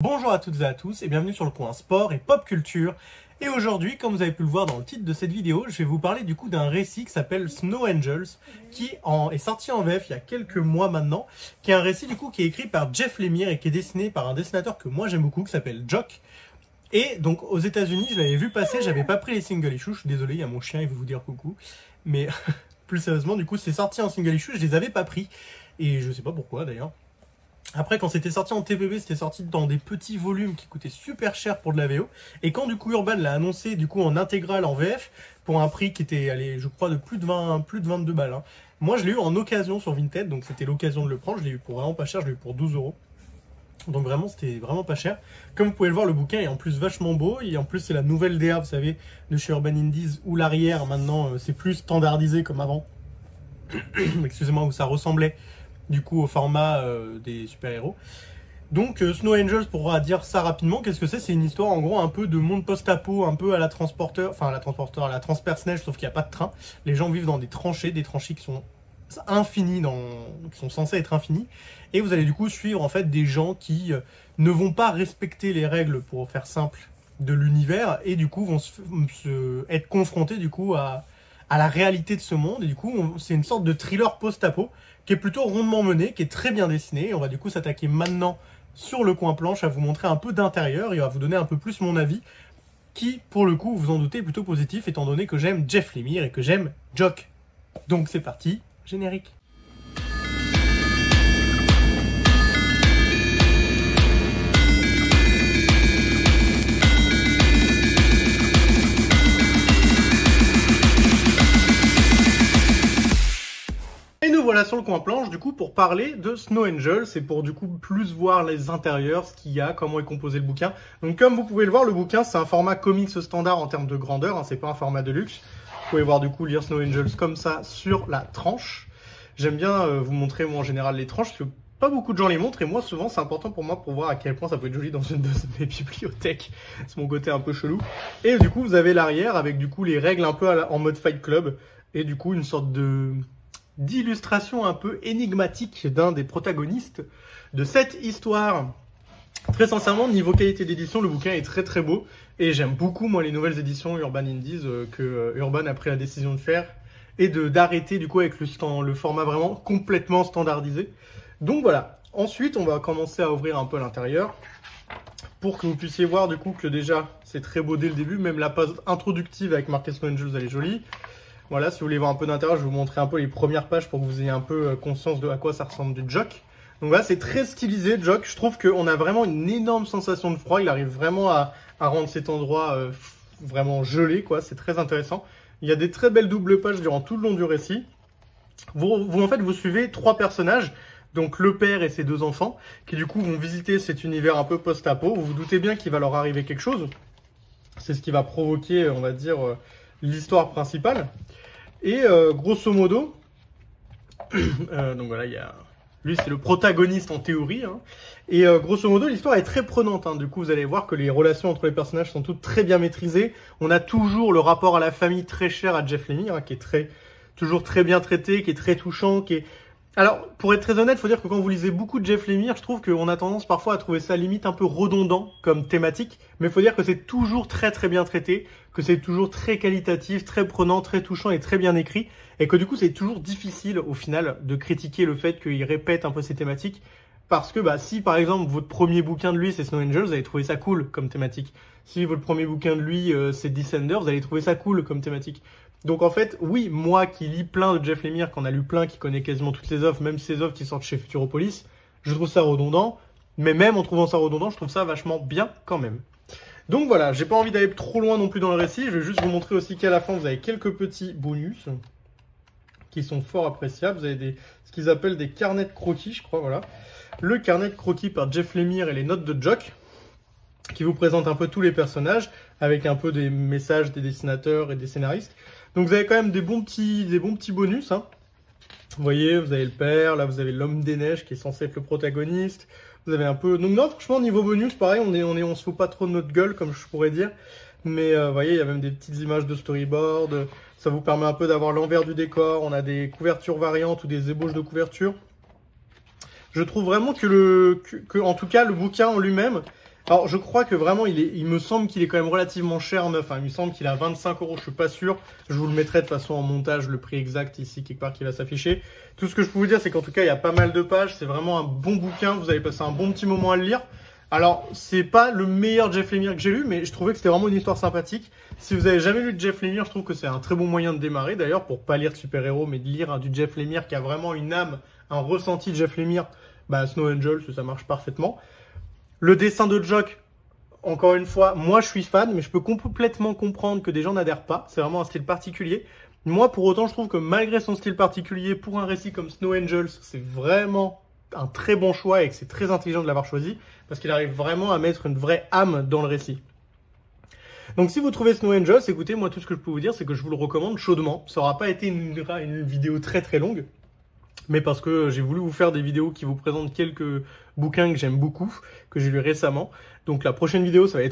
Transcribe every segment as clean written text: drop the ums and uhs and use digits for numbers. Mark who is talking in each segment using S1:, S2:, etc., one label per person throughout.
S1: Bonjour à toutes et à tous et bienvenue sur le coin sport et pop culture. Et aujourd'hui, comme vous avez pu le voir dans le titre de cette vidéo, je vais vous parler du coup d'un récit qui s'appelle Snow Angels, qui est sorti en VF il y a quelques mois maintenant, qui est un récit du coup qui est écrit par Jeff Lemire et qui est dessiné par un dessinateur que moi j'aime beaucoup, qui s'appelle Jock. Et donc aux États-Unis, je l'avais vu passer, j'avais pas pris les single issues, je suis désolé, il y a mon chien, il veut vous dire coucou. Mais plus sérieusement, du coup, c'est sorti en single issue, je les avais pas pris. Et je sais pas pourquoi d'ailleurs. Après, quand c'était sorti en TPB, c'était sorti dans des petits volumes qui coûtaient super cher pour de la VO. Et quand du coup Urban l'a annoncé du coup en intégrale en VF, pour un prix qui était, allez, je crois, de plus de 22 balles. Hein. Moi, je l'ai eu en occasion sur Vinted, donc c'était l'occasion de le prendre. Je l'ai eu pour vraiment pas cher, je l'ai eu pour 12 €. Donc vraiment, c'était vraiment pas cher. Comme vous pouvez le voir, le bouquin est en plus vachement beau. Et en plus, c'est la nouvelle DA, vous savez, de chez Urban Indies, où l'arrière, maintenant, c'est plus standardisé comme avant. Excusez-moi, où ça ressemblait du coup au format des super-héros. Donc Snow Angels, pour dire ça rapidement, qu'est-ce que c'est? C'est une histoire en gros un peu de monde post-apo, un peu à la transporteur, enfin à la Transperce Neige, sauf qu'il n'y a pas de train. Les gens vivent dans des tranchées qui sont infinies, qui sont censées être infinies. Et vous allez du coup suivre en fait des gens qui ne vont pas respecter les règles, pour faire simple, de l'univers, et du coup vont être confrontés du coup à la réalité de ce monde. Et du coup, c'est une sorte de thriller post-apo qui est plutôt rondement mené, qui est très bien dessiné. Et on va du coup s'attaquer maintenant sur le coin planche à vous montrer un peu d'intérieur et à vous donner un peu plus mon avis, qui, pour le coup, vous en doutez, est plutôt positif, étant donné que j'aime Jeff Lemire et que j'aime Jock. Donc c'est parti, générique. Et nous voilà sur le coin planche du coup pour parler de Snow Angels et pour du coup plus voir les intérieurs, ce qu'il y a, comment est composé le bouquin. Donc comme vous pouvez le voir, le bouquin c'est un format comics standard en termes de grandeur, hein, c'est pas un format de luxe. Vous pouvez voir du coup lire Snow Angels comme ça sur la tranche. J'aime bien vous montrer moi en général les tranches parce que pas beaucoup de gens les montrent et moi souvent c'est important pour moi pour voir à quel point ça peut être joli dans une de mes bibliothèques. C'est mon côté un peu chelou. Et du coup vous avez l'arrière avec du coup les règles un peu en mode Fight Club et du coup une sorte d'illustration un peu énigmatique d'un des protagonistes de cette histoire. Très sincèrement, niveau qualité d'édition, le bouquin est très très beau et j'aime beaucoup moi les nouvelles éditions Urban Indies que Urban a pris la décision de faire et d'arrêter du coup avec le format vraiment complètement standardisé. Donc voilà. Ensuite, on va commencer à ouvrir un peu l'intérieur pour que vous puissiez voir du coup que déjà c'est très beau dès le début, même la page introductive avec marqué Snow Angels elle est jolie. Voilà, si vous voulez voir un peu d'intérieur, je vais vous montrer un peu les premières pages pour que vous ayez un peu conscience de à quoi ça ressemble du Jock. Donc voilà, c'est très stylisé, Jock. Je trouve qu'on a vraiment une énorme sensation de froid. Il arrive vraiment à rendre cet endroit vraiment gelé, quoi. C'est très intéressant. Il y a des très belles doubles pages durant tout le long du récit. En fait, vous suivez trois personnages. Donc le père et ses deux enfants, qui du coup vont visiter cet univers un peu post-apo. Vous vous doutez bien qu'il va leur arriver quelque chose. C'est ce qui va provoquer, on va dire, l'histoire principale. Et grosso modo, donc voilà, lui c'est le protagoniste en théorie, hein. Et grosso modo l'histoire est très prenante, hein. Du coup vous allez voir que les relations entre les personnages sont toutes très bien maîtrisées. On a toujours le rapport à la famille très cher à Jeff Lemire, hein, qui est toujours très bien traité, qui est très touchant, Alors, pour être très honnête, il faut dire que quand vous lisez beaucoup de Jeff Lemire, je trouve qu'on a tendance parfois à trouver ça limite un peu redondant comme thématique, mais il faut dire que c'est toujours très très bien traité, que c'est toujours très qualitatif, très prenant, très touchant et très bien écrit, et que du coup c'est toujours difficile au final de critiquer le fait qu'il répète un peu ces thématiques, parce que si par exemple votre premier bouquin de lui c'est Snow Angels, vous allez trouver ça cool comme thématique. Si votre premier bouquin de lui c'est Descender, vous allez trouver ça cool comme thématique. Donc en fait, oui, moi qui lis plein de Jeff Lemire, qu'on a lu plein, qui connaît quasiment toutes ses offres, même ses offres qui sortent chez Futuropolis, je trouve ça redondant, mais même en trouvant ça redondant, je trouve ça vachement bien quand même. Donc voilà, j'ai pas envie d'aller trop loin non plus dans le récit, je vais juste vous montrer aussi qu'à la fin, vous avez quelques petits bonus qui sont fort appréciables. Vous avez ce qu'ils appellent des carnets de croquis, je crois, voilà. Le carnet de croquis par Jeff Lemire et les notes de Jock, qui vous présentent un peu tous les personnages, avec un peu des messages des dessinateurs et des scénaristes. Donc vous avez quand même des bons petits bonus, hein. Vous voyez, vous avez le père, là vous avez l'homme des neiges qui est censé être le protagoniste. Vous avez un peu... Donc non, franchement, niveau bonus, pareil, on se fout pas trop de notre gueule, comme je pourrais dire. Mais vous voyez, il y a même des petites images de storyboard. Ça vous permet un peu d'avoir l'envers du décor. On a des couvertures variantes ou des ébauches de couverture. Je trouve vraiment que en tout cas, le bouquin en lui-même Alors, je crois que vraiment, il me semble qu'il est quand même relativement cher neuf. Il me semble qu'il est à 25 €, je suis pas sûr. Je vous le mettrai de toute façon en montage, le prix exact ici, quelque part qui va s'afficher. Tout ce que je peux vous dire, c'est qu'en tout cas, il y a pas mal de pages. C'est vraiment un bon bouquin. Vous allez passer un bon petit moment à le lire. Alors, c'est pas le meilleur Jeff Lemire que j'ai lu, mais je trouvais que c'était vraiment une histoire sympathique. Si vous avez jamais lu de Jeff Lemire, je trouve que c'est un très bon moyen de démarrer. D'ailleurs, pour pas lire de super-héros, mais de lire du Jeff Lemire qui a vraiment une âme, un ressenti de Jeff Lemire, Snow Angel, ça marche parfaitement. Le dessin de Jock, encore une fois, moi je suis fan, mais je peux complètement comprendre que des gens n'adhèrent pas. C'est vraiment un style particulier. Moi, pour autant, je trouve que malgré son style particulier, pour un récit comme Snow Angels, c'est vraiment un très bon choix et que c'est très intelligent de l'avoir choisi, parce qu'il arrive vraiment à mettre une vraie âme dans le récit. Donc si vous trouvez Snow Angels, écoutez, moi tout ce que je peux vous dire, c'est que je vous le recommande chaudement. Ça n'aura pas été une vidéo très longue, mais parce que j'ai voulu vous faire des vidéos qui vous présentent quelques bouquins que j'aime beaucoup, que j'ai lu récemment. Donc la prochaine vidéo, ça va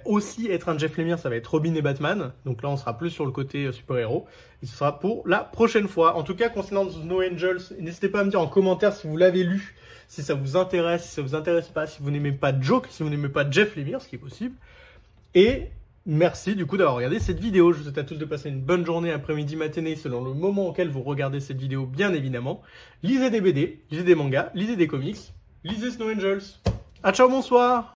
S1: aussi être un Jeff Lemire, ça va être Robin et Batman. Donc là, on sera plus sur le côté super-héros. Et ce sera pour la prochaine fois. En tout cas, concernant Snow Angels, n'hésitez pas à me dire en commentaire si vous l'avez lu, si ça vous intéresse, si ça vous intéresse pas, si vous n'aimez pas Jock, si vous n'aimez pas Jeff Lemire, ce qui est possible. Et merci du coup d'avoir regardé cette vidéo. Je vous souhaite à tous de passer une bonne journée, après-midi, matinée, selon le moment auquel vous regardez cette vidéo, bien évidemment. Lisez des BD, lisez des mangas, lisez des comics, lisez Snow Angels. Ah ciao, bonsoir!